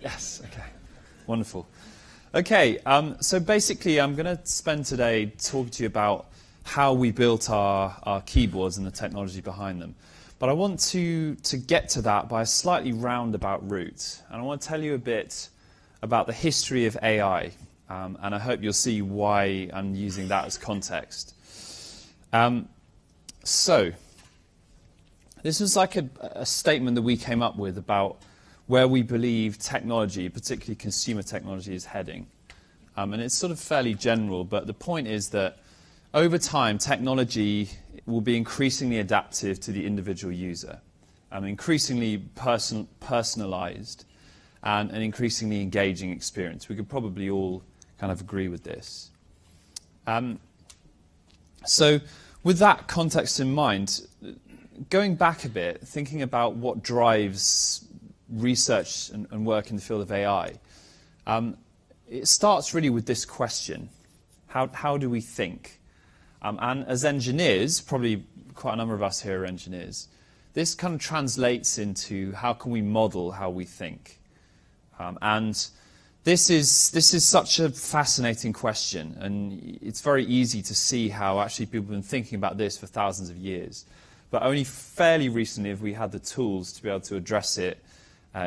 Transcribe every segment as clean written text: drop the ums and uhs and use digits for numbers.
Yes, okay. Wonderful. Okay, so basically I'm going to spend today talking to you about how we built our keyboards and the technology behind them. But I want to get to that by a slightly roundabout route. And I want to tell you a bit about the history of AI. And I hope you'll see why I'm using that as context. So, this was like a statement that we came up with about where we believe technology, particularly consumer technology, is heading. And it's sort of fairly general, but the point is that over time, technology will be increasingly adaptive to the individual user, increasingly personalized, and an increasingly engaging experience. We could probably all kind of agree with this. So with that context in mind, going back a bit, thinking about what drives research and work in the field of AI, it starts really with this question: how do we think? And as engineers, probably quite a number of us here are engineers, this kind of translates into how can we model how we think? And this is such a fascinating question, and it's very easy to see how actually people have been thinking about this for thousands of years. But only fairly recently have we had the tools to be able to address it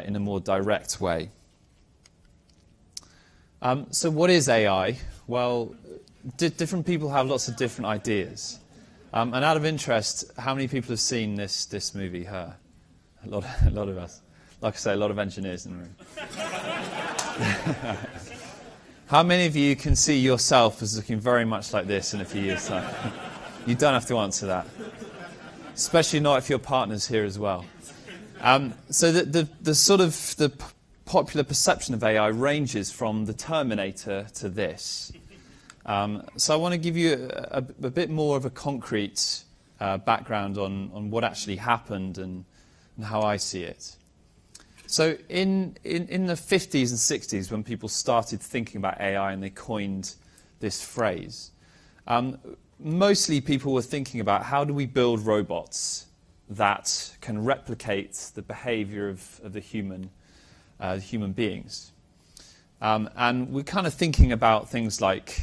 in a more direct way. So what is AI? Well, different people have lots of different ideas. And out of interest, how many people have seen this movie, Her? A lot of us. Like I say, a lot of engineers in the room. How many of you can see yourself as looking very much like this in a few years' time? You don't have to answer that. Especially not if your partner's here as well. So the sort of the popular perception of AI ranges from the Terminator to this. So I want to give you a bit more of a concrete background on what actually happened and how I see it. So in the 50s and 60s, when people started thinking about AI and they coined this phrase, mostly people were thinking about how do we build robots that can replicate the behavior of the human beings. And we're kind of thinking about things like,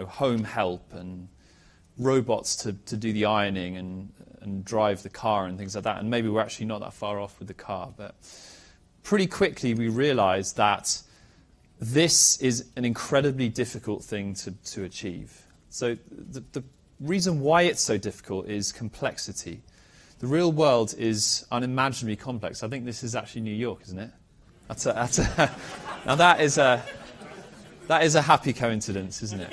home help and robots to do the ironing and drive the car and things like that. And maybe we're actually not that far off with the car. But pretty quickly we realized that this is an incredibly difficult thing to achieve. So the reason why it's so difficult is complexity. The real world is unimaginably complex. I think this is actually New York, isn't it? Now that is a happy coincidence, isn't it?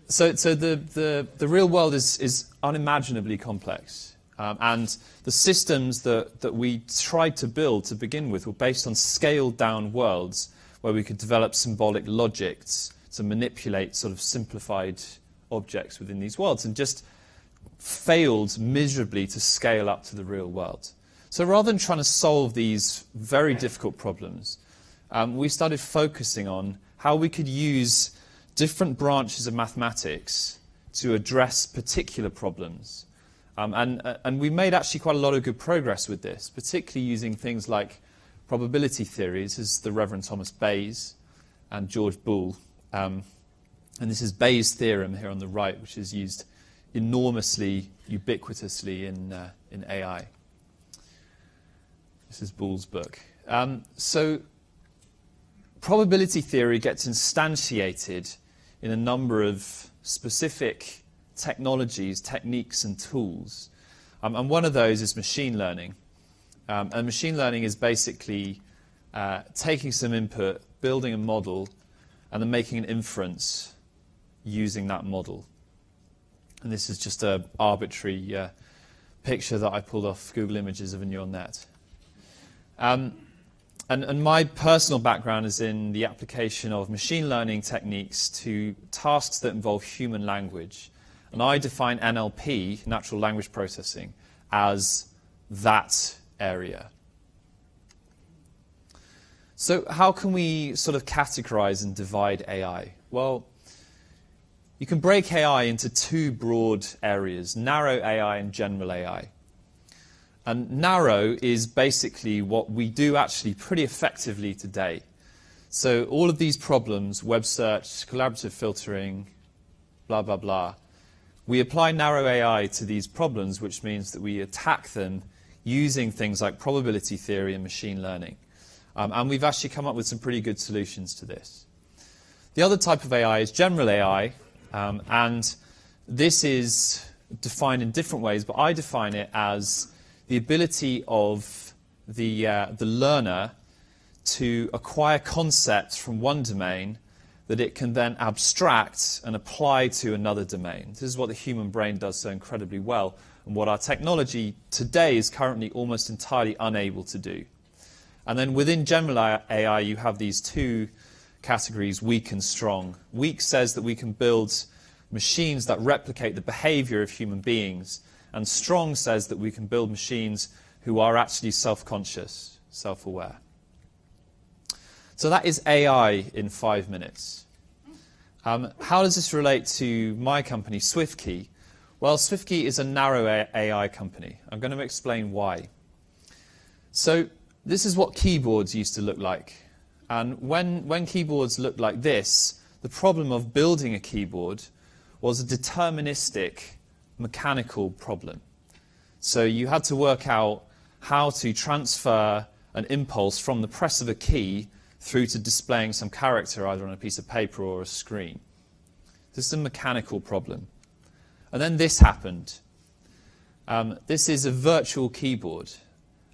So the real world is unimaginably complex, and the systems that we tried to build to begin with were based on scaled down worlds where we could develop symbolic logics to manipulate sort of simplified objects within these worlds, and just failed miserably to scale up to the real world. So rather than trying to solve these very difficult problems, we started focusing on how we could use different branches of mathematics to address particular problems. And we made actually quite a lot of good progress with this, particularly using things like probability theories, as the Reverend Thomas Bayes and George Boole. And this is Bayes' theorem here on the right, which is used enormously, ubiquitously in AI. This is Boole's book. So probability theory gets instantiated in a number of specific technologies, techniques, and tools. And one of those is machine learning. And machine learning is basically taking some input, building a model, and then making an inference using that model. And this is just an arbitrary picture that I pulled off Google Images of a neural net. And my personal background is in the application of machine learning techniques to tasks that involve human language. And I define NLP, natural language processing, as that area. So how can we sort of categorize and divide AI? Well, you can break AI into two broad areas, narrow AI and general AI. And narrow is basically what we do actually pretty effectively today. So all of these problems, web search, collaborative filtering, blah, blah, blah, we apply narrow AI to these problems, which means that we attack them using things like probability theory and machine learning. And we've actually come up with some pretty good solutions to this. The other type of AI is general AI, and this is defined in different ways, but I define it as the ability of the learner to acquire concepts from one domain that it can then abstract and apply to another domain. This is what the human brain does so incredibly well, and what our technology today is currently almost entirely unable to do. And then within general AI, you have these two categories, weak and strong. Weak says that we can build machines that replicate the behavior of human beings, and strong says that we can build machines who are actually self-conscious, self-aware. So that is AI in 5 minutes. How does this relate to my company, SwiftKey? Well, SwiftKey is a narrow AI company. I'm going to explain why. So this is what keyboards used to look like. And when keyboards looked like this, the problem of building a keyboard was a deterministic mechanical problem. So you had to work out how to transfer an impulse from the press of a key through to displaying some character either on a piece of paper or a screen. This is a mechanical problem. And then this happened. This is a virtual keyboard.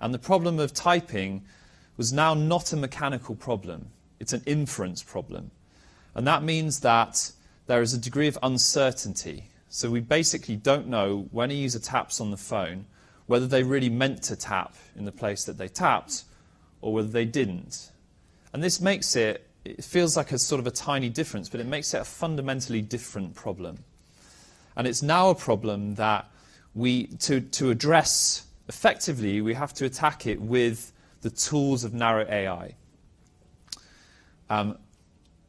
And the problem of typing was now not a mechanical problem. It's an inference problem. And that means that there is a degree of uncertainty. So we basically don't know when a user taps on the phone whether they really meant to tap in the place that they tapped or whether they didn't. And this makes it feels like a sort of a tiny difference, but it makes it a fundamentally different problem. And it's now a problem that to address effectively, we have to attack it with the tools of narrow AI.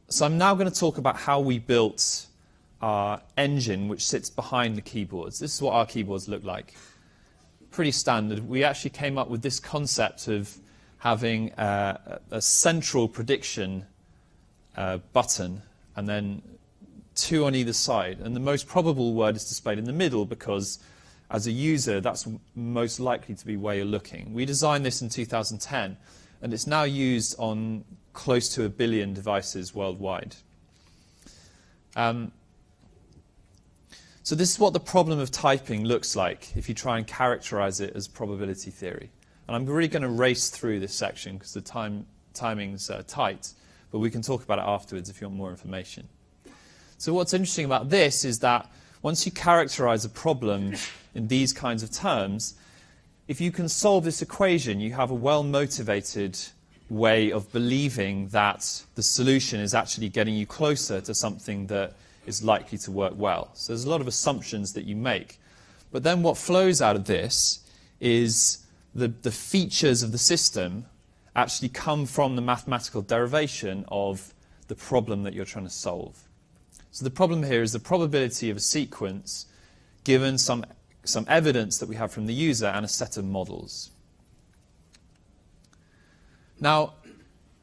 So I'm now going to talk about how we built our engine which sits behind the keyboards. This is what our keyboards look like. Pretty standard. We actually came up with this concept of having a central prediction button and then two on either side. And the most probable word is displayed in the middle because as a user, that's most likely to be where you're looking. We designed this in 2010, and it's now used on close to 1 billion devices worldwide. So this is what the problem of typing looks like if you try and characterize it as probability theory. And I'm really going to race through this section because the timing's tight, but we can talk about it afterwards if you want more information. So what's interesting about this is that once you characterize a problem in these kinds of terms, if you can solve this equation, you have a well-motivated way of believing that the solution is actually getting you closer to something that is likely to work well. So there's a lot of assumptions that you make. But then what flows out of this is the features of the system actually come from the mathematical derivation of the problem that you're trying to solve. So the problem here is the probability of a sequence given some evidence that we have from the user and a set of models. Now,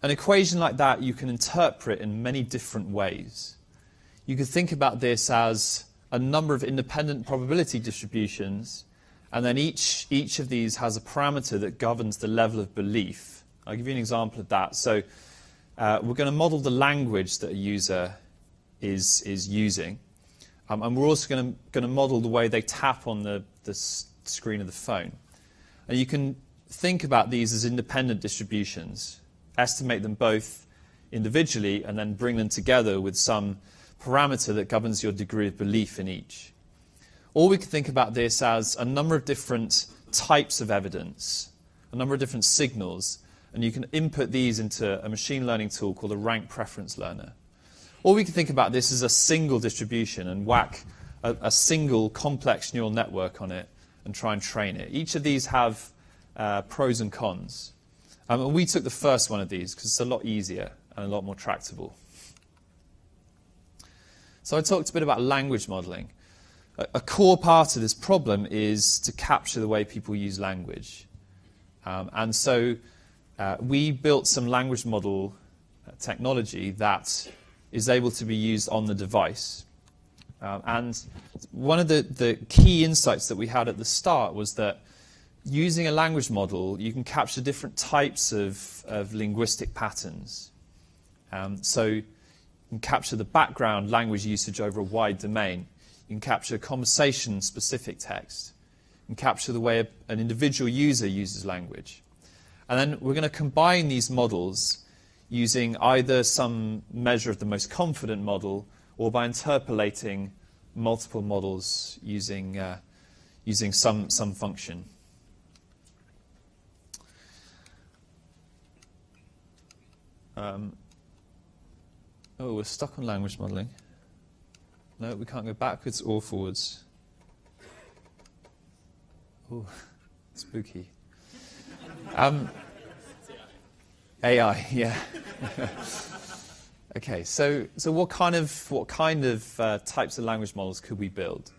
an equation like that you can interpret in many different ways. You could think about this as a number of independent probability distributions, and then each of these has a parameter that governs the level of belief. I'll give you an example of that. So we're going to model the language that a user is using. And we're also going to model the way they tap on the screen of the phone. And you can think about these as independent distributions, estimate them both individually, and then bring them together with some parameter that governs your degree of belief in each. Or we could think about this as a number of different types of evidence, a number of different signals, and you can input these into a machine learning tool called a rank preference learner. Or we can think about this as a single distribution and whack a single complex neural network on it and try and train it. Each of these have pros and cons. And we took the first one of these because it's a lot easier and a lot more tractable. So I talked a bit about language modeling. a core part of this problem is to capture the way people use language. And so we built some language model technology that is able to be used on the device. And one of the key insights that we had at the start was that using a language model, you can capture different types of linguistic patterns. So you can capture the background language usage over a wide domain. You can capture conversation-specific text. You can capture the way an individual user uses language. And then we're going to combine these models using either some measure of the most confident model or by interpolating multiple models using some function. We're stuck on language modeling. No, we can't go backwards or forwards. Oh, spooky. AI, yeah. Okay, so what kind of types of language models could we build?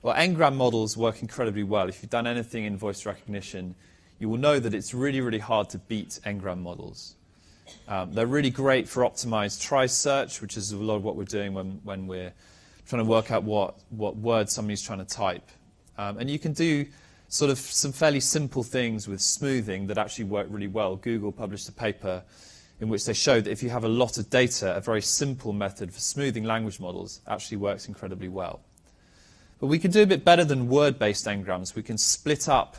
Well, Ngram models work incredibly well. If you've done anything in voice recognition, you will know that it's really, really hard to beat Ngram models. They're really great for optimized try-search, which is a lot of what we're doing when we're trying to work out what word somebody's trying to type. And you can do sort of some fairly simple things with smoothing that actually work really well. Google published a paper in which they showed that if you have a lot of data, a very simple method for smoothing language models actually works incredibly well. But we can do a bit better than word-based Ngrams. We can split up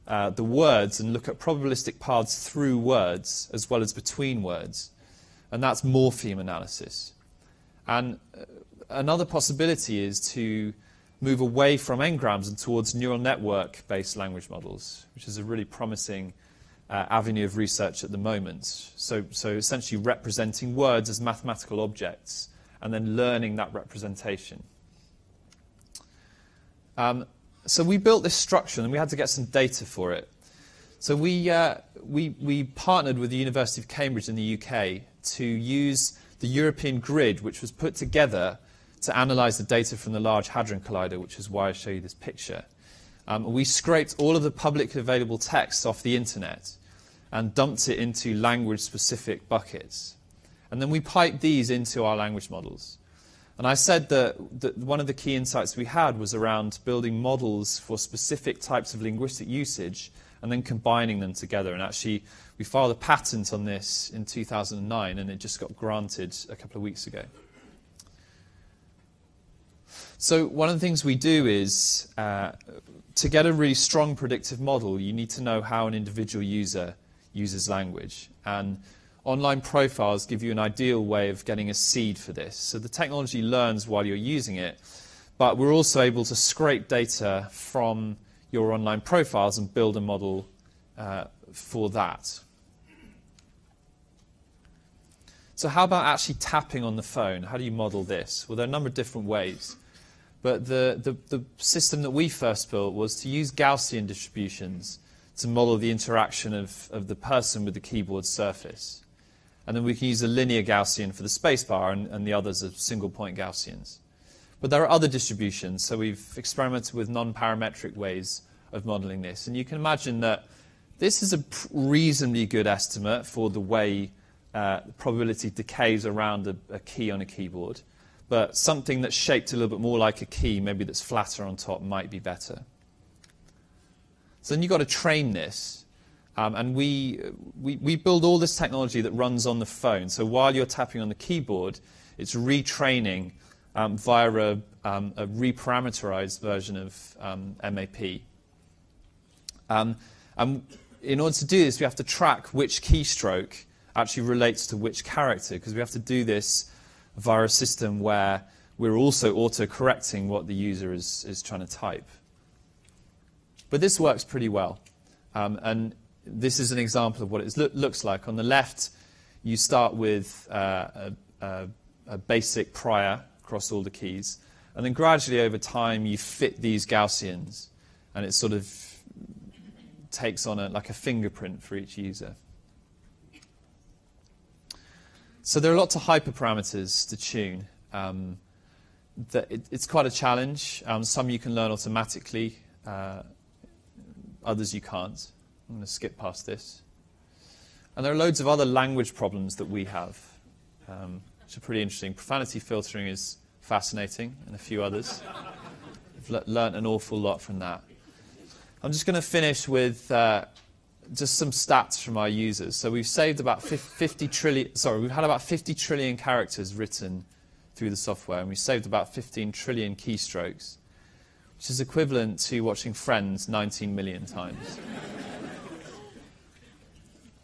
the words and look at probabilistic paths through words as well as between words. And that's morpheme analysis. And another possibility is to move away from Ngrams and towards neural network-based language models, which is a really promising avenue of research at the moment. So essentially representing words as mathematical objects and then learning that representation. So we built this structure and we had to get some data for it. So we partnered with the University of Cambridge in the UK to use the European grid, which was put together to analyze the data from the Large Hadron Collider, which is why I show you this picture. We scraped all of the publicly available text off the internet and dumped it into language-specific buckets. And then we piped these into our language models. And I said that one of the key insights we had was around building models for specific types of linguistic usage and then combining them together. And actually, we filed a patent on this in 2009, and it just got granted a couple of weeks ago. So one of the things we do is, to get a really strong predictive model, you need to know how an individual user uses language. And online profiles give you an ideal way of getting a seed for this. So the technology learns while you're using it, but we're also able to scrape data from your online profiles and build a model for that. So how about actually tapping on the phone? How do you model this? Well, there are a number of different ways. But the system that we first built was to use Gaussian distributions to model the interaction of the person with the keyboard surface. And then we can use a linear Gaussian for the spacebar, and the others are single-point Gaussians. But there are other distributions, so we've experimented with non-parametric ways of modeling this. And you can imagine that this is a reasonably good estimate for the way probability decays around a key on a keyboard. But something that's shaped a little bit more like a key, maybe that's flatter on top, might be better. So then you've got to train this. And we build all this technology that runs on the phone. So while you're tapping on the keyboard, it's retraining via a reparameterized version of MAP. And in order to do this, we have to track which keystroke actually relates to which character, because we have to do this via a system where we're also auto-correcting what the user is trying to type. But this works pretty well. And this is an example of what it looks like. On the left, you start with a basic prior across all the keys. And then gradually over time, you fit these Gaussians. And it sort of takes on like a fingerprint for each user. So there are lots of hyperparameters to tune. it's quite a challenge. Some you can learn automatically, others you can't. I'm going to skip past this. And there are loads of other language problems that we have, which are pretty interesting. Profanity filtering is fascinating, and a few others. I've learnt an awful lot from that. I'm just going to finish with just some stats from our users. So we've saved about 50 trillion. Sorry, we've had about 50 trillion characters written through the software, and we saved about 15 trillion keystrokes, which is equivalent to watching Friends 19 million times.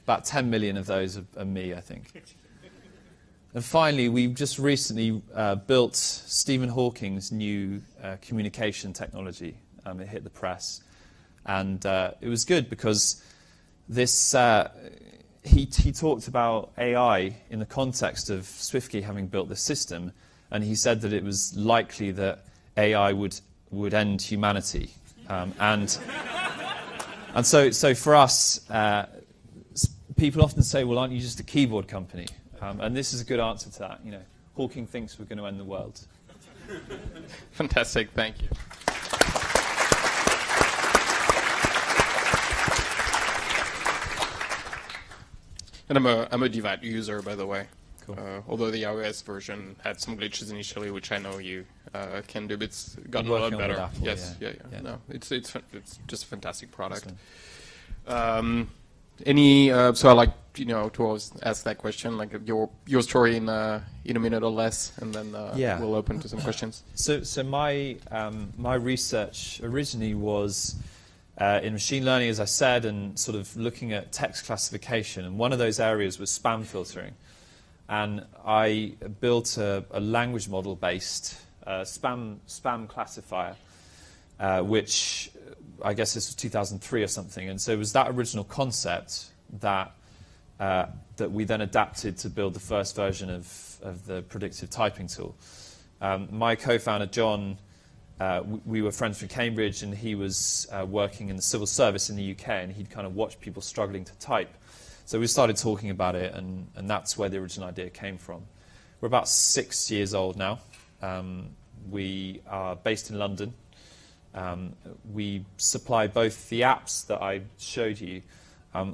About 10 million of those are me, I think. And finally, we've just recently built Stephen Hawking's new communication technology. It hit the press. And it was good because this he talked about AI in the context of SwiftKey having built this system, and he said that it was likely that AI would end humanity. And so for us, people often say, well, aren't you just a keyboard company? And this is a good answer to that. You know, Hawking thinks we're going to end the world. Fantastic, thank you. And I'm a Devat user, by the way. Cool. Although the iOS version had some glitches initially, which I know you can do, but it's gotten a lot better. Apple, yes, yeah. No, it's just a fantastic product. So I like to always ask that question, like your story in a minute or less, and then we'll open to some questions. So my research originally was in machine learning, as I said, and sort of looking at text classification. And one of those areas was spam filtering. And I built a language model-based spam classifier, which I guess this was 2003 or something. And so it was that original concept that we then adapted to build the first version of the predictive typing tool. My co-founder, John, we were friends from Cambridge, and he was working in the civil service in the UK, and he'd kind of watched people struggling to type. So we started talking about it, and that's where the original idea came from. We're about 6 years old now. We are based in London. We supply both the apps that I showed you.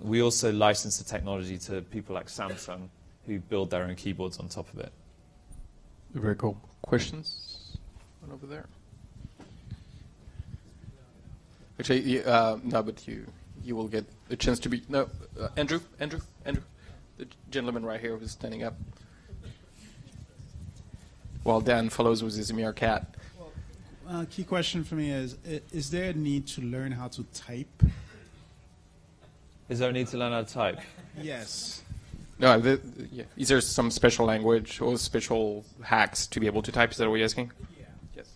We also license the technology to people like Samsung, who build their own keyboards on top of it. Very cool. Questions? One over there. Actually, no, but you will get a chance to be... No, Andrew, the gentleman right here who's standing up. While Dan follows with his meerkat. Key question for me is there a need to learn how to type? Is there a need to learn how to type? Yes. No, is there some special language or special hacks to be able to type? Is that what you're asking? Yes.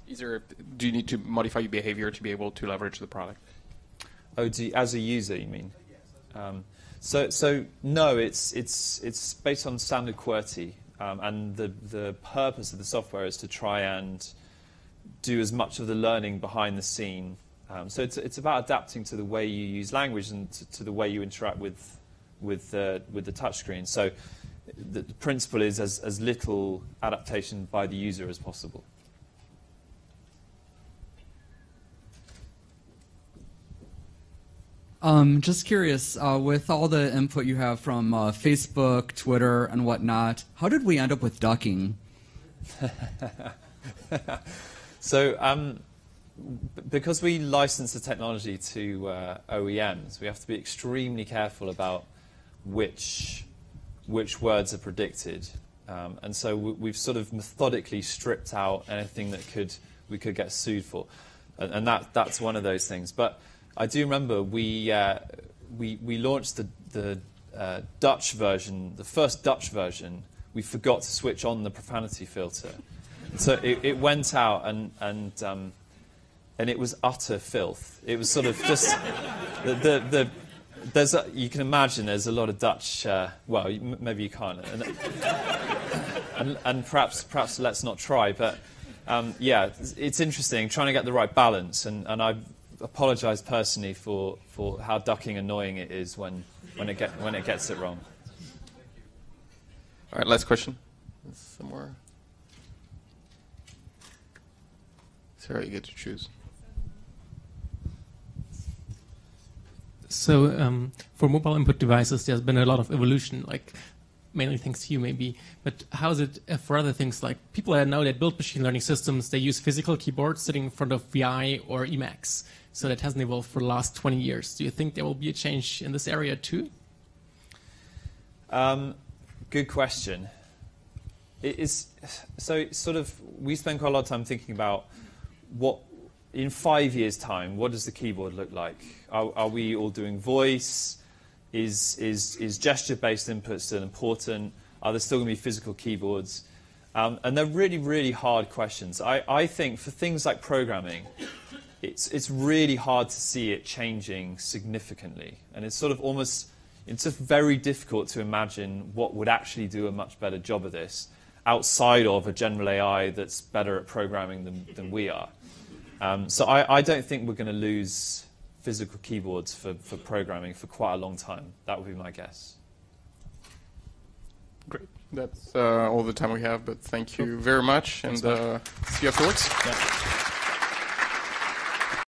Do you need to modify your behavior to be able to leverage the product? Oh, as a user, you mean? So no, it's based on standard QWERTY, and the purpose of the software is to try and do as much of the learning behind the scene. So it's about adapting to the way you use language and to the way you interact with the touchscreen. So the principle is as little adaptation by the user as possible. Just curious, with all the input you have from Facebook, Twitter, and whatnot, how did we end up with ducking? So because we license the technology to OEMs, we have to be extremely careful about which words are predicted. And so we've sort of methodically stripped out anything that we could get sued for. And that's one of those things. But I do remember we launched the Dutch version, the first Dutch version. We forgot to switch on the profanity filter, so it went out and it was utter filth. It was sort of just you can imagine there's a lot of Dutch. Well, maybe you can't, and perhaps let's not try. But yeah, it's interesting trying to get the right balance, and I apologize personally for how ducking annoying it is when it gets it wrong. All right, last question. Somewhere. It's very good to choose. So for mobile input devices, there's been a lot of evolution, like mainly thanks to you maybe. But how is it for other things? Like people now that build machine learning systems, they use physical keyboards sitting in front of VI or Emacs. So that hasn't evolved for the last 20 years. Do you think there will be a change in this area too? Good question. It is, so sort of, we spend quite a lot of time thinking about what, in 5 years' time, what does the keyboard look like? Are we all doing voice? Is gesture-based input still important? Are there still going to be physical keyboards? And they're really, really hard questions. I think for things like programming, it's really hard to see it changing significantly. And it's sort of almost, it's just very difficult to imagine what would actually do a much better job of this outside of a general AI that's better at programming than we are. So I don't think we're going to lose physical keyboards for programming for quite a long time. That would be my guess. Great. That's all the time we have, but thank you very much, and see you afterwards. Yeah.